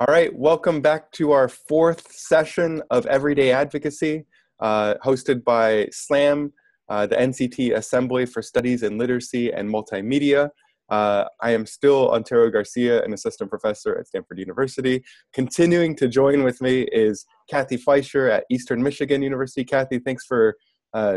All right, welcome back to our fourth session of Everyday Advocacy, hosted by SLAM, the NCT Assembly for Studies in Literacy and Multimedia. I am still Antero Garcia, an assistant professor at Stanford University. Continuing to join with me is Cathy Fleischer at Eastern Michigan University. Cathy, thanks for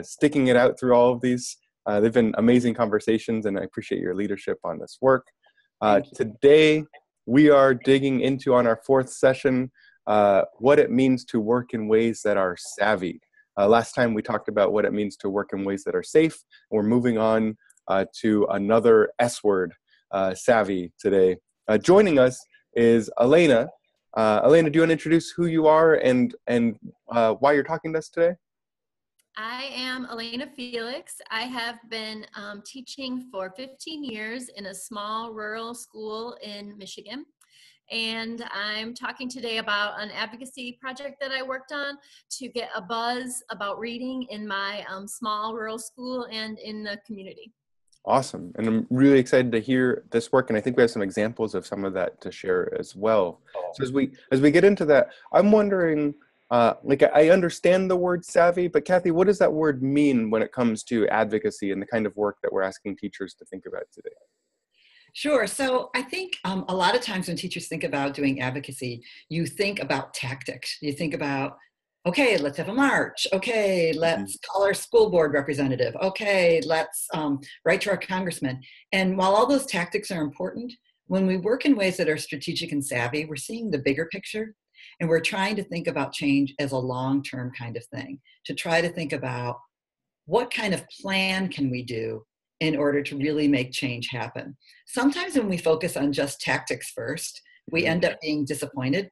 sticking it out through all of these. They've been amazing conversations, and I appreciate your leadership on this work. Today, we are digging into, on our fourth session, what it means to work in ways that are savvy. Last time we talked about what it means to work in ways that are safe. We're moving on to another S word, savvy, today. Joining us is Alaina. Alaina, do you want to introduce who you are and why you're talking to us today? I am Alaina Felix. I have been teaching for 15 years in a small rural school in Michigan. And I'm talking today about an advocacy project that I worked on to get a buzz about reading in my small rural school and in the community. Awesome. And I'm really excited to hear this work. And I think we have some examples of some of that to share as well. So as we get into that, I'm wondering, I understand the word savvy, but Cathy, what does that word mean when it comes to advocacy and the kind of work that we're asking teachers to think about today? Sure. So I think a lot of times when teachers think about doing advocacy, you think about tactics. You think about, okay, let's have a march. Okay, let's call our school board representative. Okay, let's write to our congressman. And while all those tactics are important, when we work in ways that are strategic and savvy, we're seeing the bigger picture. And we're trying to think about change as a long-term kind of thing, to try to think about what kind of plan can we do in order to really make change happen. Sometimes when we focus on just tactics first, we end up being disappointed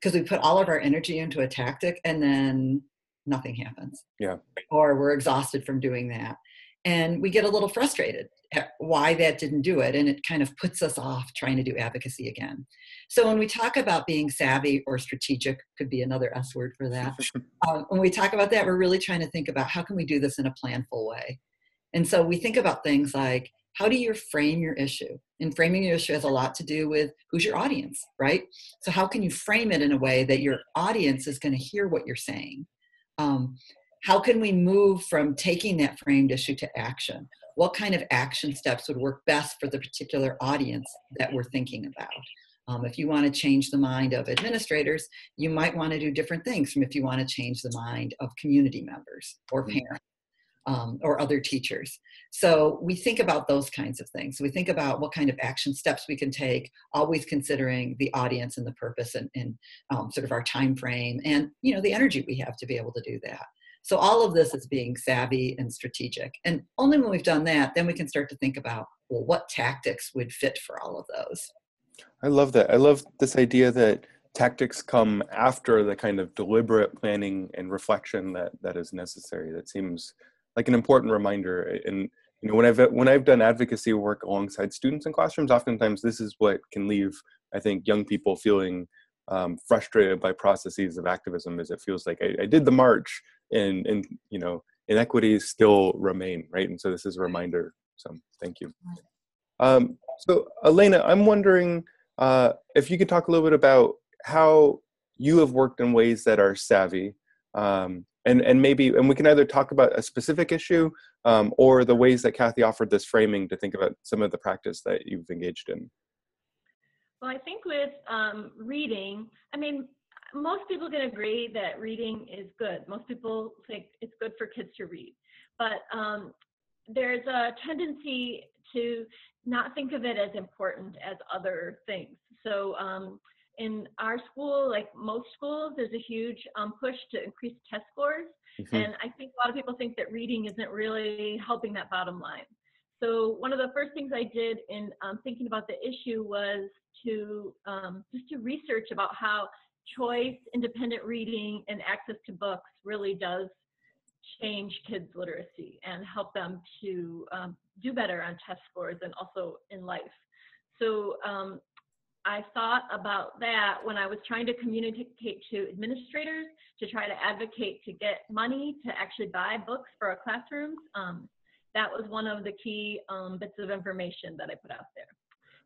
because we put all of our energy into a tactic and then nothing happens. Yeah. Or we're exhausted from doing that. And we get a little frustrated at why that didn't do it. And it kind of puts us off trying to do advocacy again. So when we talk about being savvy or strategic, could be another S word for that. When we talk about that, we're really trying to think about how can we do this in a planful way. And so we think about things like, how do you frame your issue? And framing your issue has a lot to do with who's your audience, right? So how can you frame it in a way that your audience is going to hear what you're saying? How can we move from taking that framed issue to action? What kind of action steps would work best for the particular audience that we're thinking about? If you want to change the mind of administrators, you might want to do different things from if you want to change the mind of community members or parents. Or other teachers. So we think about those kinds of things. We think about what kind of action steps we can take, always considering the audience and the purpose and sort of our time frame and the energy we have to be able to do that. So all of this is being savvy and strategic. And only when we've done that, then we can start to think about, well, what tactics would fit for all of those. I love that. I love this idea that tactics come after the kind of deliberate planning and reflection that is necessary. That seems like an important reminder. And when I've done advocacy work alongside students in classrooms, oftentimes this is what can leave, I think, young people feeling frustrated by processes of activism, as it feels like I did the march and inequities still remain, right? And so this is a reminder. So thank you. So Alaina, I'm wondering if you could talk a little bit about how you have worked in ways that are savvy. And we can either talk about a specific issue or the ways that Cathy offered this framing to think about some of the practice that you've engaged in. Well, I think with reading, most people can agree that reading is good. Most people think it's good for kids to read. But there's a tendency to not think of it as important as other things. So in our school, like most schools, there's a huge push to increase test scores. And I think a lot of people think that reading isn't really helping that bottom line. So one of the first things I did in thinking about the issue was to just to research about how choice, independent reading, and access to books really does change kids' literacy and help them to do better on test scores and also in life. So I thought about that when I was trying to communicate to administrators to try to advocate to get money to actually buy books for our classrooms. That was one of the key bits of information that I put out there.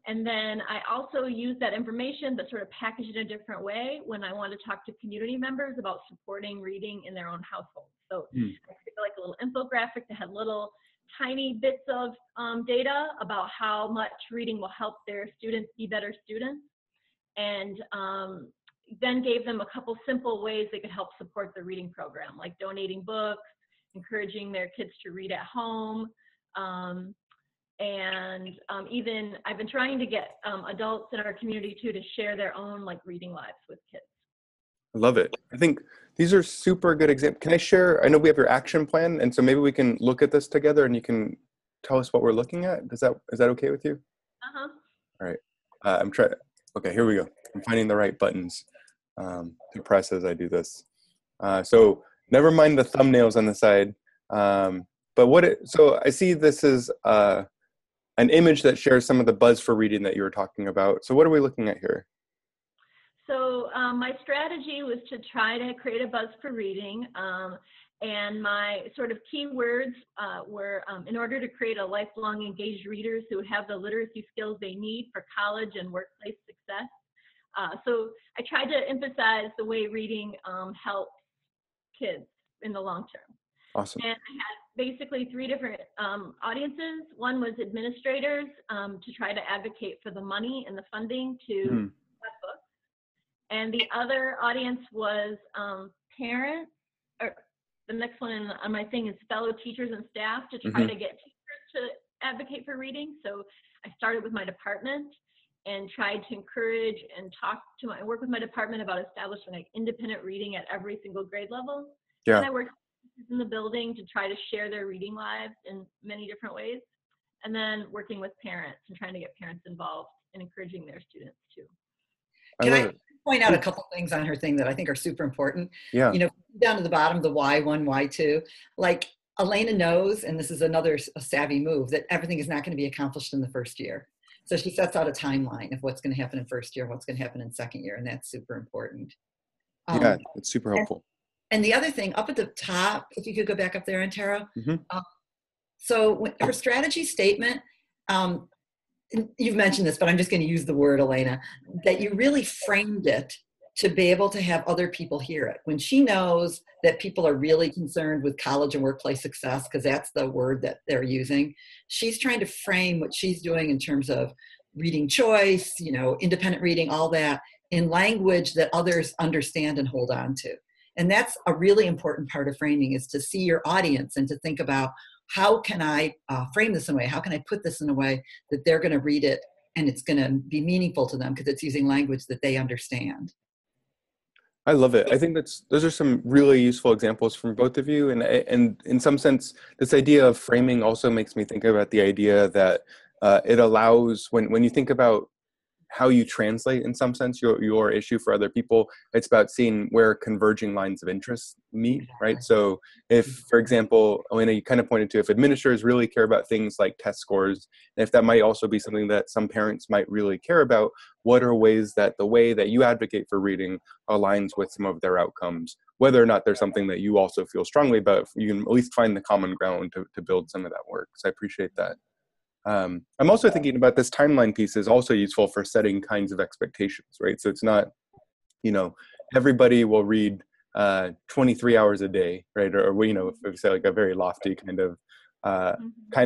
And then I also use that information, but sort of package it in a different way when I want to talk to community members about supporting reading in their own household. So I created like a little infographic that had little tiny bits of data about how much reading will help their students be better students, and then gave them a couple simple ways they could help support the reading program, like donating books, encouraging their kids to read at home, and even I've been trying to get adults in our community too to share their own like reading lives with kids. I love it. I think these are super good examples. Can I share? I know we have your action plan, and so maybe we can look at this together, and you can tell us what we're looking at. Is that okay with you? Uh-huh. All right. I'm trying. Okay, here we go. I'm finding the right buttons to press as I do this. So never mind the thumbnails on the side. So I see this is an image that shares some of the buzz for reading that you were talking about. So what are we looking at here? So my strategy was to try to create a buzz for reading. And my sort of keywords were in order to create a lifelong engaged readers who have the literacy skills they need for college and workplace success. So I tried to emphasize the way reading helps kids in the long term. Awesome. And I had basically three different audiences. One was administrators to try to advocate for the money and the funding to have books. And the other audience was parents, or the next one on my thing is fellow teachers and staff to try to get teachers to advocate for reading. So I started with my department and tried to encourage and work with my department about establishing like independent reading at every single grade level. Yeah. And I worked in the building to try to share their reading lives in many different ways. And then working with parents and trying to get parents involved and encouraging their students too. Can I point out a couple things on her thing that I think are super important? Yeah. You know, down to the bottom, the Y1, Y2, like Alaina knows, and this is another savvy move, that everything is not going to be accomplished in the first year. So she sets out a timeline of what's going to happen in first year, what's going to happen in second year, and that's super important. Yeah, it's super helpful. And the other thing, up at the top, if you could go back up there, Antero. So her strategy statement, you've mentioned this, but I'm just going to use the word, Alaina, that you really framed it to be able to have other people hear it. When she knows that people are really concerned with college and workplace success, because that's the word that they're using, she's trying to frame what she's doing in terms of reading choice, you know, independent reading, all that, in language that others understand and hold on to. And that's a really important part of framing, is to see your audience and to think about, how can I frame this in a way? How can I put this in a way that they're going to read it and it's going to be meaningful to them because it's using language that they understand? I love it. I think those are some really useful examples from both of you. And in some sense, this idea of framing also makes me think about the idea that it allows, when you think about how you translate, in some sense, your issue for other people, it's about seeing where converging lines of interest meet, right? So if, for example, Alaina, you kind of pointed to, if administrators really care about things like test scores, and if that might also be something that some parents might really care about, what are ways that the way that you advocate for reading aligns with some of their outcomes, whether or not there's something that you also feel strongly about, you can at least find the common ground to build some of that work. So I appreciate that. I'm also thinking about this timeline piece is also useful for setting kinds of expectations, right? So it's not, you know, everybody will read 23 hours a day, right? Or you know, if we say like a very lofty kind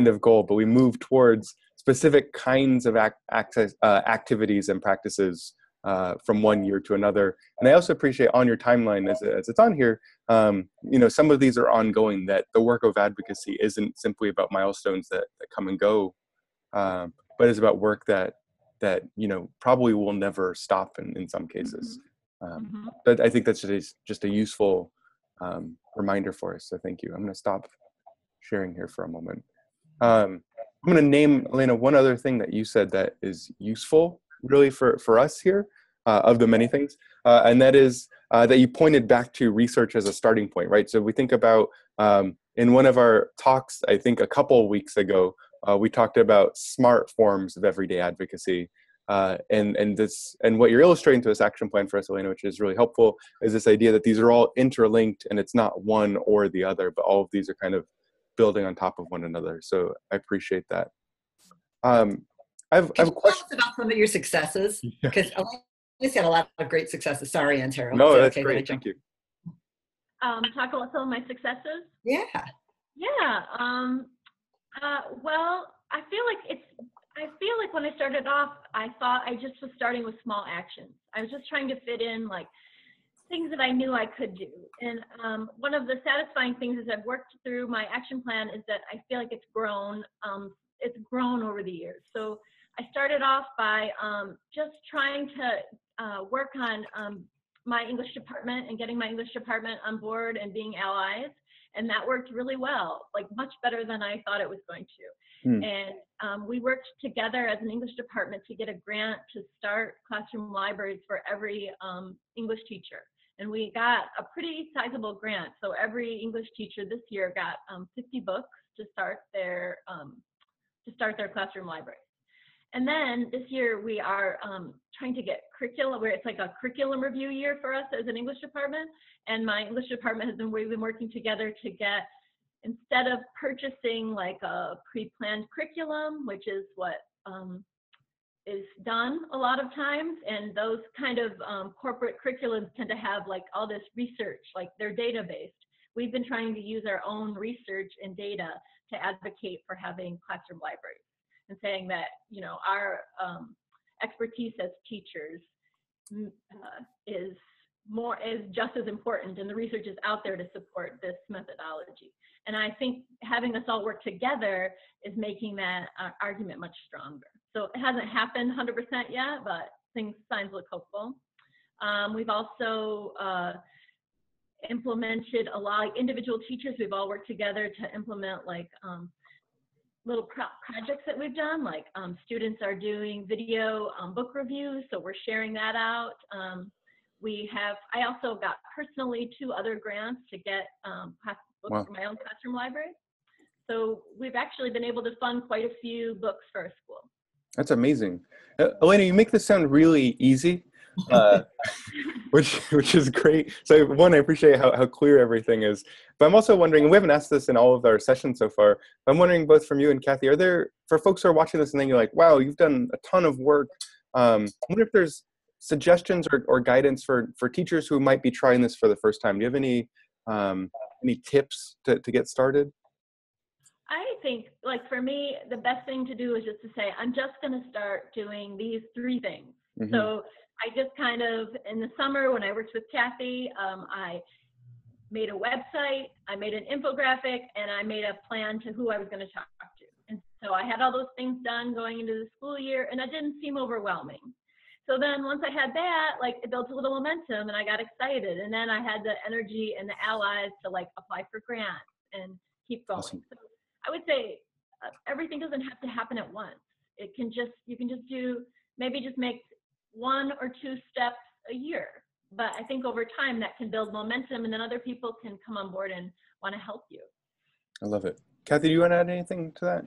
of goal, but we move towards specific kinds of activities and practices from one year to another. And I also appreciate on your timeline, as it's on here, you know, some of these are ongoing, that the work of advocacy isn't simply about milestones that come and go, but is about work that you know, probably will never stop in some cases. But I think that's just a useful reminder for us. So thank you. I'm going to stop sharing here for a moment. I'm going to name, Alaina, one other thing that you said that is useful really for us here, of the many things, and that is that you pointed back to research as a starting point, right? So we think about, in one of our talks, I think a couple of weeks ago, we talked about smart forms of everyday advocacy. And what you're illustrating to this action plan for us, Alaina, which is really helpful, is this idea that these are all interlinked and it's not one or the other, but all of these are kind of building on top of one another. So I appreciate that. I have a question. Tell us about some of your successes? Because Alaina's had a lot of great successes. Sorry, Antero. No, that's great. Thank you. Talk about some of my successes? Yeah. Yeah. Well, I feel like when I started off, I thought I just was starting with small actions. I was just trying to fit in like things that I knew I could do. And one of the satisfying things as I've worked through my action plan is that I feel like it's grown. It's grown over the years. So I started off by just trying to work on my English department and getting my English department on board and being allies. And that worked really well, like much better than I thought it was going to. And we worked together as an English department to get a grant to start classroom libraries for every English teacher. And we got a pretty sizable grant. So every English teacher this year got 50 books to start their classroom library. And then this year we are trying to get curriculum, where it's like a curriculum review year for us as an English department. And my English department we've been working together to get, instead of purchasing like a pre-planned curriculum, which is what is done a lot of times, and those kind of corporate curriculums tend to have like all this research, like they're data-based. We've been trying to use our own research and data to advocate for having classroom libraries, and saying that, you know, our expertise as teachers is just as important, and the research is out there to support this methodology. And I think having us all work together is making that argument much stronger. So it hasn't happened 100% yet, but signs look hopeful. We've also implemented a lot, like individual teachers, we've all worked together to implement like little projects that we've done, like students are doing video book reviews, so we're sharing that out. I also got personally 2 other grants to get books for my own classroom library. So we've actually been able to fund quite a few books for our school. That's amazing. Alaina, you make this sound really easy, which is great. So one, I appreciate how clear everything is. But I'm also wondering, and we haven't asked this in all of our sessions so far, but I'm wondering both from you and Cathy, are there, for folks who are watching this and then you're like, wow, you've done a ton of work. I wonder if there's suggestions or guidance for teachers who might be trying this for the first time. Do you have any tips to get started? I think, like for me, the best thing to do is just to say, I'm just going to start doing these 3 things. Mm-hmm. So I just kind of, in the summer when I worked with Cathy, I made a website, I made an infographic, and I made a plan to who I was going to talk to. And so I had all those things done going into the school year, and that didn't seem overwhelming. So then once I had that, like it built a little momentum and I got excited. And then I had the energy and the allies to like apply for grants and keep going. Awesome. So I would say everything doesn't have to happen at once. You can just make 1 or 2 steps a year. But I think over time that can build momentum, and then other people can come on board and want to help you. I love it. Cathy, do you want to add anything to that?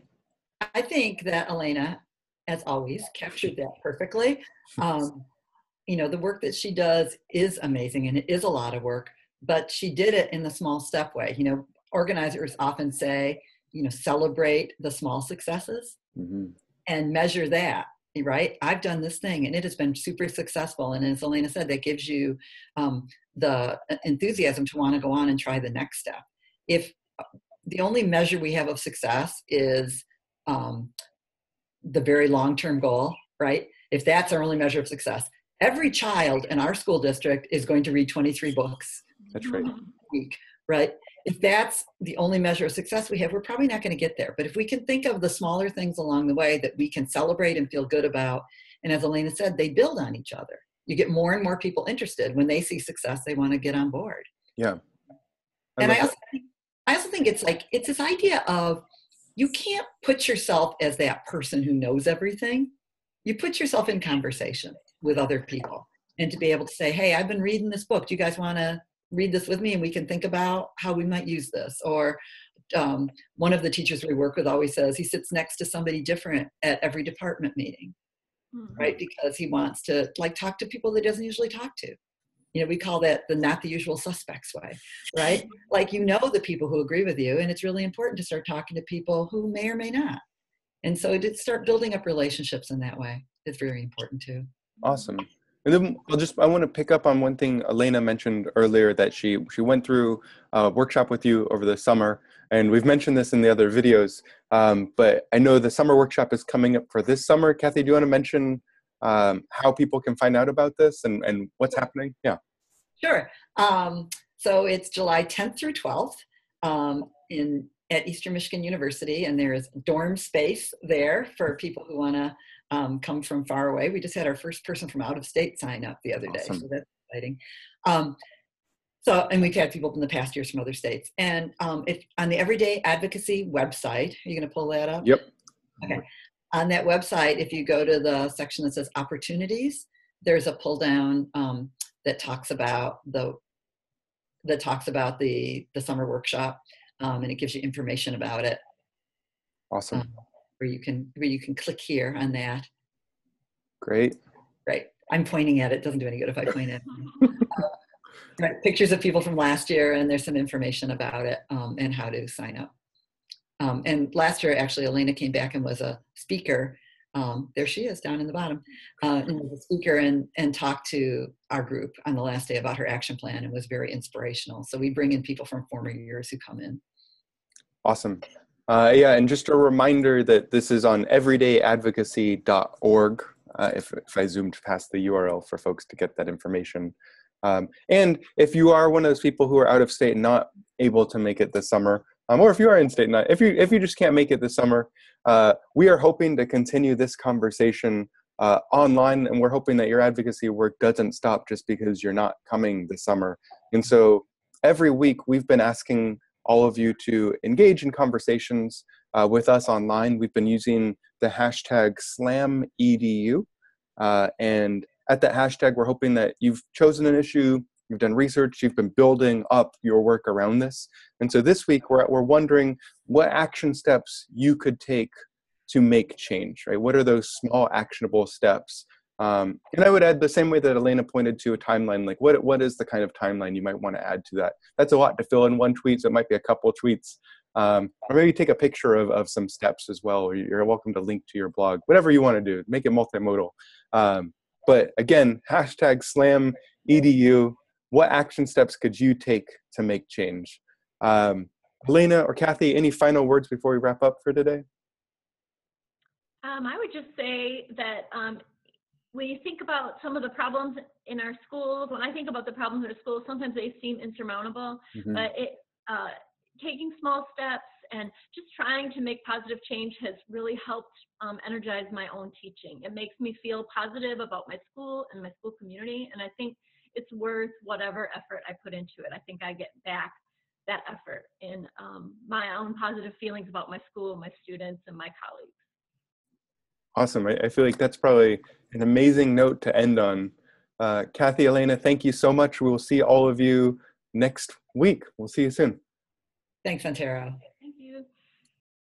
I think that Alaina, as always, captured that perfectly. You know, the work that she does is amazing, and it is a lot of work, but she did it in the small step way. You know, organizers often say, you know, celebrate the small successes and measure that, right? I've done this thing and it has been super successful. And as Alaina said, that gives you the enthusiasm to want to go on and try the next step. If the only measure we have of success is the very long-term goal, right? If that's our only measure of success, every child in our school district is going to read 23 books. That's right. A week, right? If that's the only measure of success we have, we're probably not going to get there. But if we can think of the smaller things along the way that we can celebrate and feel good about, and as Alaina said, they build on each other. You get more and more people interested. When they see success, they want to get on board. Yeah. I also think it's this idea of, you can't put yourself as that person who knows everything. You put yourself in conversation with other people, and to be able to say, hey, I've been reading this book. Do you guys want to read this with me? And we can think about how we might use this. Or one of the teachers we work with always says he sits next to somebody different at every department meeting, right? Because he wants to like talk to people that he doesn't usually talk to. You know, we call that the not the usual suspects way, right? Like, you know, the people who agree with you, and it's really important to start talking to people who may or may not. And so to start building up relationships in that way is very important too. Awesome. And then I want to pick up on one thing Alaina mentioned earlier, that she went through a workshop with you over the summer, and we've mentioned this in the other videos, but I know the summer workshop is coming up for this summer. Cathy, do you want to mention how people can find out about this and what's happening? Yeah. Sure. So it's July 10th through 12th at Eastern Michigan University, and there is dorm space there for people who want to come from far away. We just had our first person from out of state sign up the other day, Awesome. so that's exciting. And we've had people in the past years from other states. And if on the Everyday Advocacy website, are you going to pull that up? Yep. Okay. On that website, if you go to the section that says opportunities, there's a pull down that talks about the summer workshop, and it gives you information about it. Awesome. Where you can click here on that. Great. I'm pointing at it. Doesn't do any good if I point at it. Pictures of people from last year, and there's some information about it and how to sign up. And last year, actually, Alaina came back and was a speaker. There she is down in the bottom. And was a speaker and talked to our group on the last day about her action plan, and was very inspirational. So we bring in people from former years who come in. Awesome. Yeah, and just a reminder that this is on everydayadvocacy.org, if I zoomed past the URL for folks to get that information. And if you are one of those people who are out of state and not able to make it this summer, or if you are in state, if you just can't make it this summer, we are hoping to continue this conversation online, and we're hoping that your advocacy work doesn't stop just because you're not coming this summer. And so every week we've been asking all of you to engage in conversations with us online. We've been using the hashtag #SlamEDU, and at that hashtag, we're hoping that you've chosen an issue, you've done research, you've been building up your work around this. And so this week, we're wondering what action steps you could take to make change, right? What are those small actionable steps? And I would add, the same way that Alaina pointed to a timeline, like what is the kind of timeline you might want to add to that? That's a lot to fill in one tweet, so it might be a couple of tweets. Or maybe take a picture of some steps as well, or you're welcome to link to your blog, whatever you want to do, make it multimodal. But again, hashtag #SlamEDU, what action steps could you take to make change? Alaina or Cathy, any final words before we wrap up for today? I would just say that when you think about some of the problems in our schools, when I think about the problems in our schools, sometimes they seem insurmountable, but taking small steps and just trying to make positive change has really helped energize my own teaching. It makes me feel positive about my school and my school community, and I think it's worth whatever effort I put into it. I think I get back that effort in my own positive feelings about my school, my students, and my colleagues. Awesome. I feel like that's probably an amazing note to end on. Cathy, Alaina, thank you so much. We will see all of you next week. We'll see you soon. Thanks, Antero.